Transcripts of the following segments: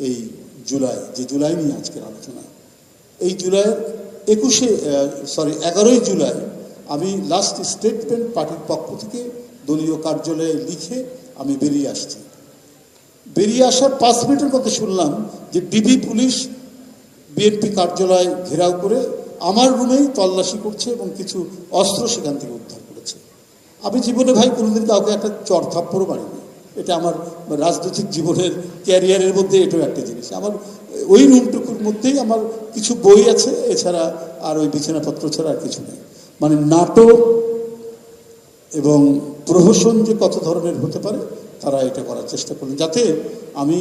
এই জুলাই, যে জুলাই নিয়ে আজকের আলোচনা, এই জুলাইয়ের 11ই জুলাই আমি লাস্ট স্টেটমেন্ট পার্টির পক্ষ থেকে দলীয় কার্যালয়ে লিখে আমি বেরিয়ে আসছি। বেরিয়ে আসার 5 মিনিটের মধ্যে শুনলাম যে ডিবি পুলিশ বিএনপি কার্যালয় ঘেরাও করে আমার রুমেই তল্লাশি করছে এবং কিছু অস্ত্র সেখান থেকে উদ্ধার করেছে। আমি জীবনে ভাই কোনোদিন কাউকে একটা চড় থাপ্পড়ও মারিনি। এটা আমার রাজনৈতিক জীবনের ক্যারিয়ারের মধ্যে এটাও একটা জিনিস। আমার ওই রুমটুকুর মধ্যেই আমার কিছু বই আছে, এছাড়া আর ওই বিছানাপত্র ছাড়া আর কিছু নেই। মানে নাটক এবং প্রহসন যে কত ধরনের হতে পারে তারা এটা করার চেষ্টা করলেন যাতে আমি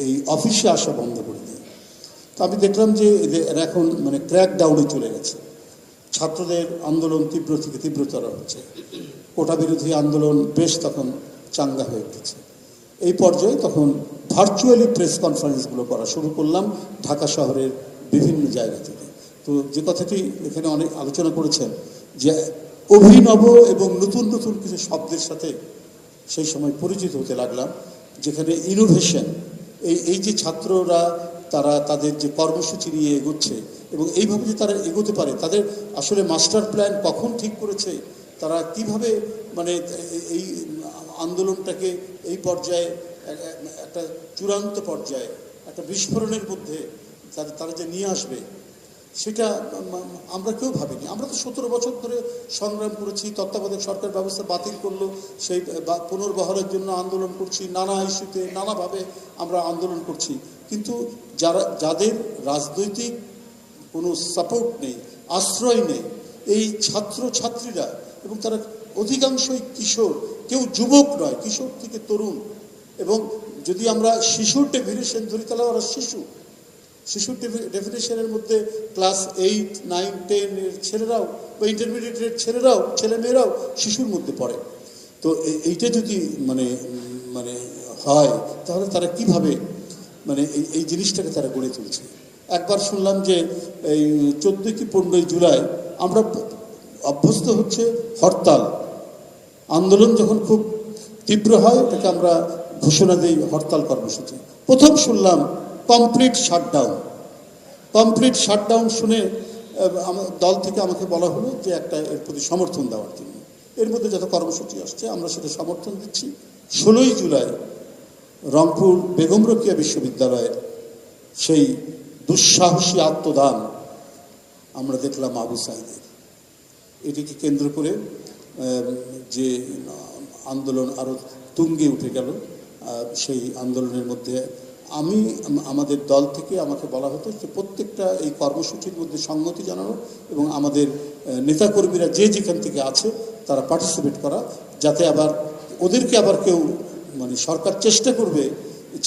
এই অফিসে আসা বন্ধ করে দিই। তো আমি দেখলাম যে এরা এখন মানে ক্র্যাক ডাউনে চলে গেছে। ছাত্রদের আন্দোলন তীব্র থেকে তীব্রতর হচ্ছে, কোটা বিরোধী আন্দোলন বেশ তখন চাঙ্গা হয়ে উঠেছে। এই পর্যায়ে তখন ভার্চুয়ালি প্রেস কনফারেন্সগুলো করা শুরু করলাম ঢাকা শহরের বিভিন্ন জায়গা থেকে। তো যে কথাটি এখানে অনেক আলোচনা করেছেন যে অভিনব এবং নতুন নতুন কিছু শব্দের সাথে সেই সময় পরিচিত হতে লাগলাম, যেখানে ইনোভেশন, এই যে ছাত্ররা তারা তাদের যে কর্মসূচি নিয়ে এগোচ্ছে এবং এইভাবে যে তারা এগোতে পারে, তাদের আসলে মাস্টার প্ল্যান কখন ঠিক করেছে, তারা কিভাবে মানে এই আন্দোলনটাকে এই পর্যায়ে একটা চূড়ান্ত পর্যায়ে একটা বিস্ফোরণের মধ্যে তারা যে নিয়ে আসবে, সেটা আমরা কেউ ভাবিনি। আমরা তো 17 বছর ধরে সংগ্রাম করেছি, তত্ত্বাবধায়ক সরকার ব্যবস্থা বাতিল করলো, সেই পুনর্বহালের জন্য আন্দোলন করছি, নানা ইস্যুতে নানাভাবে আমরা আন্দোলন করছি। কিন্তু যাদের রাজনৈতিক কোনো সাপোর্ট নেই, আশ্রয় নেই, এই ছাত্রছাত্রীরা, এবং তারা অধিকাংশই কিশোর, কেউ যুবক নয়, কিশোর থেকে তরুণ। এবং যদি আমরা শিশুর ডেফিনেশন ধরি তাহলে ওরা শিশুর ডেফিনেশনের মধ্যে ক্লাস 8, 9, 10 এর ছেলেরাও বা ইন্টারমিডিয়েটের ছেলেমেয়েরাও শিশুর মধ্যে পড়ে। তো এইটা যদি মানে মানে হয় তাহলে তারা কিভাবে মানে এই জিনিসটাকে তারা গড়ে তুলছে। একবার শুনলাম যে এই 14 কি 15 জুলাই আমরা অভ্যস্ত হচ্ছে হরতাল আন্দোলন, যখন খুব তীব্র হয় এটাকে আমরা ঘোষণা দিই হরতাল কর্মসূচি। প্রথম শুনলাম কমপ্লিট শাটডাউন শুনে আমার দল থেকে আমাকে বলা হলো যে একটা এর প্রতি সমর্থন দেওয়ার জন্য। এর মধ্যে যত কর্মসূচি আসছে আমরা সেটা সমর্থন দিচ্ছি। 16ই জুলাই রংপুর বেগম রোকেয়া বিশ্ববিদ্যালয়ের সেই দুঃসাহসী আত্মদান আমরা দেখলাম আবু সাঈদের। এটিকে কেন্দ্র করে যে আন্দোলন আরও তুঙ্গে উঠে গেল, সেই আন্দোলনের মধ্যে আমাদের দল থেকে আমাকে বলা হতো যে প্রত্যেকটা এই কর্মসূচির মধ্যে সংহতি জানানো এবং আমাদের নেতাকর্মীরা যে যেখান থেকে আছে তারা পার্টিসিপেট করা, যাতে আবার ওদেরকে আবার কেউ মানে সরকার চেষ্টা করবে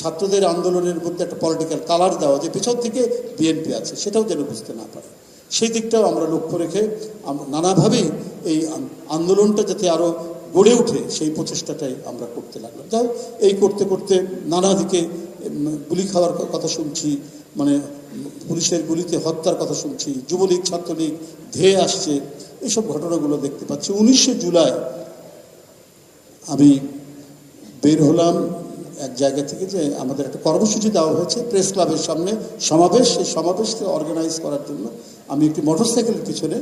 ছাত্রদের আন্দোলনের মধ্যে একটা পলিটিক্যাল কালার দেওয়া, যে পেছন থেকে বিএনপি আছে, সেটাও যেন বুঝতে না পারে। সেই দিকটাও আমরা লক্ষ্য রেখে নানাভাবেই এই আন্দোলনটা যাতে আরও গড়ে ওঠে সেই প্রচেষ্টাটাই আমরা করতে লাগলাম। যাই এই করতে করতে নানা দিকে গুলি খাওয়ার কথা শুনছি, মানে পুলিশের গুলিতে হত্যার কথা শুনছি, যুবলীগ ছাত্রলীগ ধেয়ে আসছে, এইসব ঘটনাগুলো দেখতে পাচ্ছি। 19শে জুলাই আমি বের হলাম এক জায়গা থেকে, যে আমাদের একটা কর্মসূচি দেওয়া হয়েছে প্রেস ক্লাবের সামনে সমাবেশ, সেই সমাবেশকে অর্গানাইজ করার জন্য আমি একটি মোটরসাইকেলের পিছনে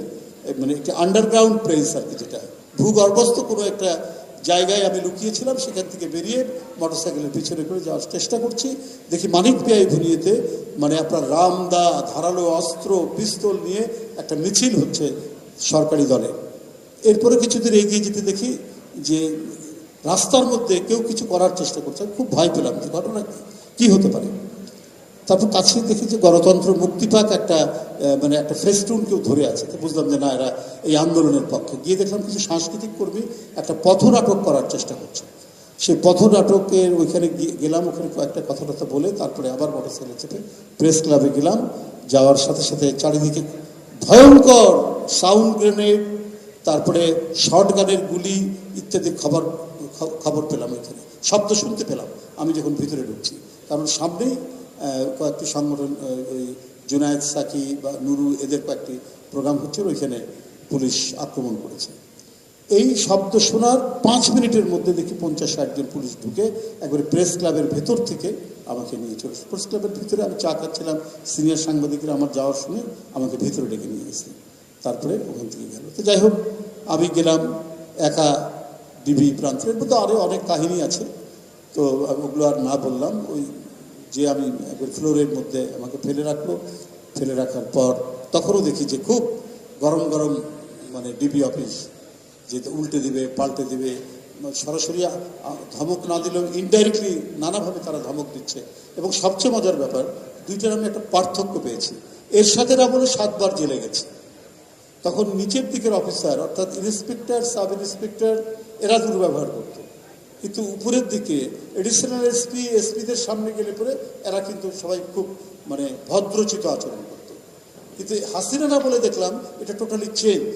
মানে একটি আন্ডারগ্রাউন্ড প্রেস আর কি, যেটা ভূগর্ভস্থ কোনো একটা জায়গায় আমি লুকিয়েছিলাম, সেখান থেকে বেরিয়ে মোটরসাইকেলের পিছনে করে যাওয়ার চেষ্টা করছি। দেখি মানিক পিয়া এভিনিউতে মানে আপনার রামদা, ধারালো অস্ত্র, পিস্তল নিয়ে একটা মিছিল হচ্ছে সরকারি দলে। এরপরে কিছুদিন এগিয়ে যেতে দেখি যে রাস্তার মধ্যে কেউ কিছু করার চেষ্টা করছে। খুব ভয় পেলাম যে ঘটনা কি হতে পারে। তারপর কাছে দেখি যে গণতন্ত্র মুক্তি পাক একটা মানে একটা ফেস্টুন কেউ ধরে আছে। তো বুঝলাম যে না, এরা এই আন্দোলনের পক্ষে। গিয়ে দেখলাম কিছু সাংস্কৃতিক কর্মী একটা পথনাটক করার চেষ্টা করছে। সেই পথনাটকের ওইখানে গেলাম, ওখানে কয়েকটা কথা বলে তারপরে আবার মোটরসাইকেল চেপে প্রেস ক্লাবে গেলাম। যাওয়ার সাথে সাথে চারিদিকে ভয়ঙ্কর সাউন্ড গ্রেনেড, তারপরে শর্ট গানের গুলি ইত্যাদি খবর পেলাম। ওইখানে শব্দ শুনতে পেলাম আমি যখন ভিতরে ঢুকছি, কারণ সামনেই কয়েকটি সংগঠন, ওই জুনায়েদ সাকি বা নুরু, এদের কয়েকটি প্রোগ্রাম হচ্ছিল, ওইখানে পুলিশ আক্রমণ করেছে। এই শব্দ শোনার 5 মিনিটের মধ্যে দেখি 50-60 জন পুলিশ ঢুকে একবারে প্রেস ক্লাবের ভেতর থেকে আমাকে নিয়ে চলে। প্রেস ক্লাবের ভিতরে আমি চা খাচ্ছিলাম, সিনিয়র সাংবাদিকরা আমার যাওয়ার শুনে আমাকে ভেতরে ডেকে নিয়ে গেছে, তারপরে ওখান থেকে গেল। তো যাই হোক, আমি গেলাম একা ডিবি প্রান্তের মধ্যে, আরও অনেক কাহিনী আছে, তো ওগুলো আর না বললাম। ওই যে আমি একবার ফ্লোরের মধ্যে আমাকে ফেলে রাখলো, ফেলে রাখার পর তখনও দেখি যে খুব গরম গরম মানে ডিবি অফিস, যে উল্টে দিবে, পাল্টে দিবে, সরাসরি ধমক না দিলেও ইনডাইরেক্টলি নানাভাবে তারা ধমক দিচ্ছে। এবং সবচেয়ে মজার ব্যাপার, দুইটার আমি একটা পার্থক্য পেয়েছি। এরশাদেরা বলে 7 বার জেলে গেছে, তখন নিচের দিকের অফিসার অর্থাৎ ইন্সপেক্টর, সাব ইন্সপেক্টর এরা দুর্ব্যবহার করত, কিন্তু উপরের দিকে এডিশনাল এসপি, এসপিদের সামনে গেলে পরে এরা কিন্তু সবাই খুব মানে ভদ্রচিত আচরণ করত। কিন্তু হাসিনা বলে দেখলাম এটা টোটালি চেঞ্জ।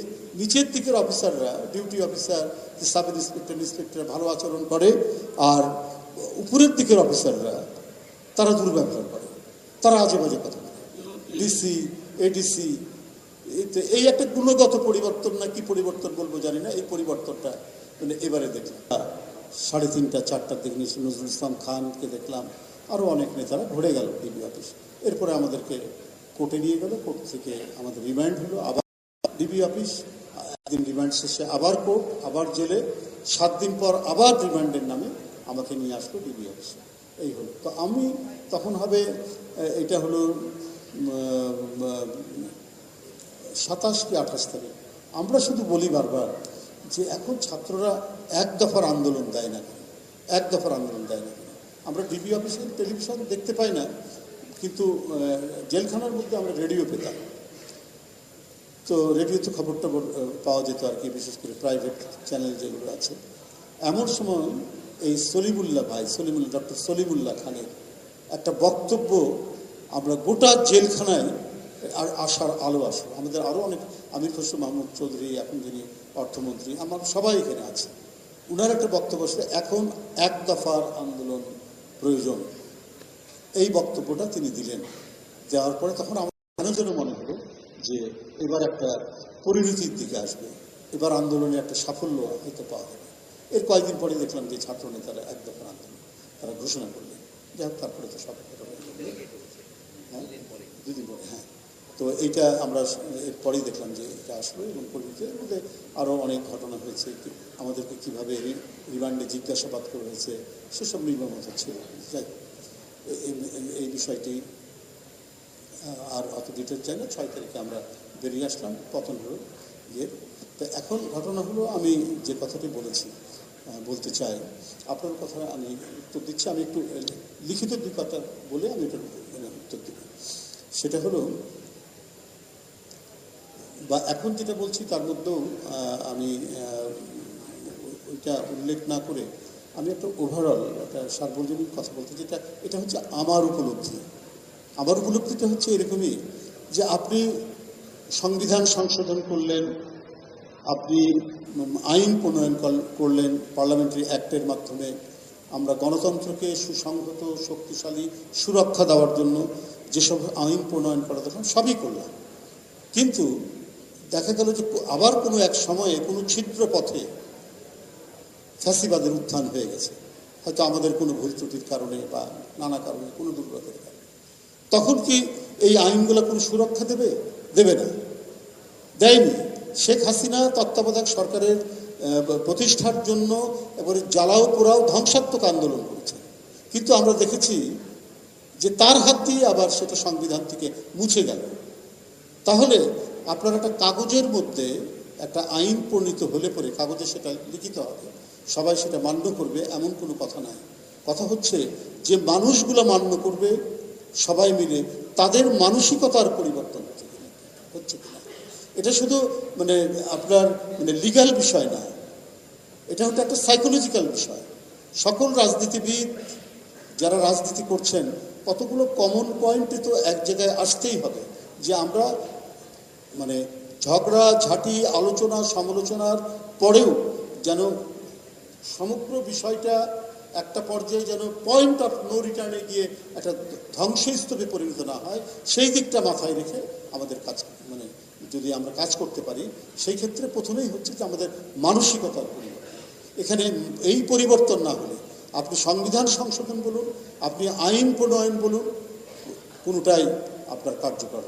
নিচের দিকের অফিসাররা, duty officer, sub inspector, inspector ভালো আচরণ করে, আর উপরের দিকের অফিসাররা তারা দুর্ব্যবহার করে, তারা আজে বাজে কথা বলে। ডিসি, এডিসি, এই একটা গুণগত পরিবর্তন, না কি পরিবর্তন বলবো জানি না, এই পরিবর্তনটা মানে এবারে দেখলাম। 3:30-4টার দিকে নজরুল ইসলাম খানকে দেখলাম, আরও অনেক নেতারা ভরে গেল ডিবি অফিস। এরপরে আমাদেরকে কোর্টে নিয়ে গেল, কোর্ট থেকে আমাদের রিমান্ড হলো, আবার ডিবি অফিস, একদিন রিমান্ড শেষে আবার কোর্ট, আবার জেলে, 7 দিন পর আবার রিমান্ডের নামে আমাকে নিয়ে আসলো ডিবি অফিসে। এই হলো। তো আমি তখন হবে, এটা হলো 27 কি 28 তারিখ। আমরা শুধু বলি বারবার যে এখন ছাত্ররা 1 দফার আন্দোলন দেয় না কেন, 1 দফার আন্দোলন দেয় না কেন। আমরা ডিবি অফিসে টেলিভিশন দেখতে পাই না, কিন্তু জেলখানার মধ্যে আমরা রেডিও পেতাম। তো রেডিওতে খবরটা পাওয়া যেত আর কি, বিশেষ করে প্রাইভেট চ্যানেল যেগুলো আছে। এমন সময় এই ডক্টর সলিমুল্লাহ খানের একটা বক্তব্য আমরা গোটা জেলখানায় আর আশার আলো আসলো। আমাদের আরও অনেক, আমির খসরু মাহমুদ চৌধুরী, এখন যিনি অর্থমন্ত্রী, আমার সবাই এখানে আছে, উনার একটা বক্তব্য ছিল, এখন 1 দফার আন্দোলন প্রয়োজন। এই বক্তব্যটা তিনি দিলেন। দেওয়ার পরে তখন আমার কেন যেন মনে হলো যে এবার একটা পরিণতির দিকে আসবে, এবার আন্দোলনে একটা সাফল্য হয়তো পাওয়া যাবে। এর কয়েকদিন পরে দেখলাম যে ছাত্র নেতারা 1 দফার আন্দোলন তারা ঘোষণা করলেন। যাই হোক, তারপরে তো সব হ্যাঁ 2 দিন পরে, হ্যাঁ। তো এইটা আমরা এরপরেই দেখলাম যে এটা আসলো, এবং পরিণতির মধ্যে আরও অনেক ঘটনা হয়েছে। আমাদেরকে কীভাবে রিমান্ডে জিজ্ঞাসাবাদ করা হয়েছে সেসব নির্মমতা ছিল। যাই এই বিষয়টি আর অত ডিটেল চাই না। 6 তারিখে আমরা বেরিয়ে আসলাম, পতন হলো ইয়ের। তো এখন ঘটনা হলো, আমি যে কথাটি বলতে চাই, আপনার কথা আমি উত্তর দিচ্ছি। আমি একটু লিখিত 2 কথা বলে আমি এটা উত্তর দেব। সেটা হলো, বা এখন যেটা বলছি তার মধ্যেও আমি ওইটা উল্লেখ না করে আমি একটা ওভারঅল একটা সার্বজনীন কথা বলতে, এটা হচ্ছে আমার উপলব্ধি। আমার উপলব্ধিটা হচ্ছে এরকমই যে আপনি সংবিধান সংশোধন করলেন, আপনি আইন প্রণয়ন করলেন পার্লামেন্টারি অ্যাক্টের মাধ্যমে। আমরা গণতন্ত্রকে সুসংহত, শক্তিশালী, সুরক্ষা দেওয়ার জন্য যেসব আইন প্রণয়ন করা দরকার সবই করলাম। কিন্তু দেখা গেল যে আবার কোনো এক সময়ে কোনো ছিদ্র পথে ফ্যাসিবাদের উত্থান হয়ে গেছে, হয়তো আমাদের কোনো ভুল ত্রুটির কারণে বা নানা কারণে, কোনো দুর্গতের কারণে। তখন কি এই আইনগুলো কোনো সুরক্ষা দেবে না? দেয়নি। শেখ হাসিনা তত্ত্বাবধায়ক সরকারের প্রতিষ্ঠার জন্য এবারে জ্বালাও পোড়াও ধ্বংসাত্মক আন্দোলন করেছে, কিন্তু আমরা দেখেছি যে তার হাত দিয়ে আবার সেটা সংবিধান থেকে মুছে গেল। তাহলে আপনার একটা কাগজের মধ্যে একটা আইন প্রণীত হলে পরে কাগজে সেটা লিখিত হবে, সবাই সেটা মান্য করবে, এমন কোনো কথা নাই। কথা হচ্ছে যে মানুষগুলো মান্য করবে সবাই মিলে, তাদের মানসিকতার পরিবর্তন হচ্ছে কিনা। এটা শুধু মানে আপনার মানে লিগ্যাল বিষয় না, এটা হচ্ছে একটা সাইকোলজিক্যাল বিষয়। সকল রাজনীতিবিদ যারা রাজনীতি করছেন, কতগুলো কমন পয়েন্টে তো এক জায়গায় আসতেই হবে, যে আমরা মানে ঝগড়া ঝাঁটি, আলোচনা সমালোচনার পরেও যেন সমগ্র বিষয়টা একটা পর্যায়ে যেন পয়েন্ট অফ নো রিটার্নে গিয়ে একটা ধ্বংসস্তূপে পরিণত না হয়, সেই দিকটা মাথায় রেখে আমাদের কাজ মানে যদি আমরা কাজ করতে পারি, সেই ক্ষেত্রে প্রথমেই হচ্ছে যে আমাদের মানসিকতার পরিবর্তন। এখানে এই পরিবর্তন না হলে আপনি সংবিধান সংশোধন বলুন, আপনি আইন প্রণয়ন বলুন, কোনোটাই আপনার কার্যকর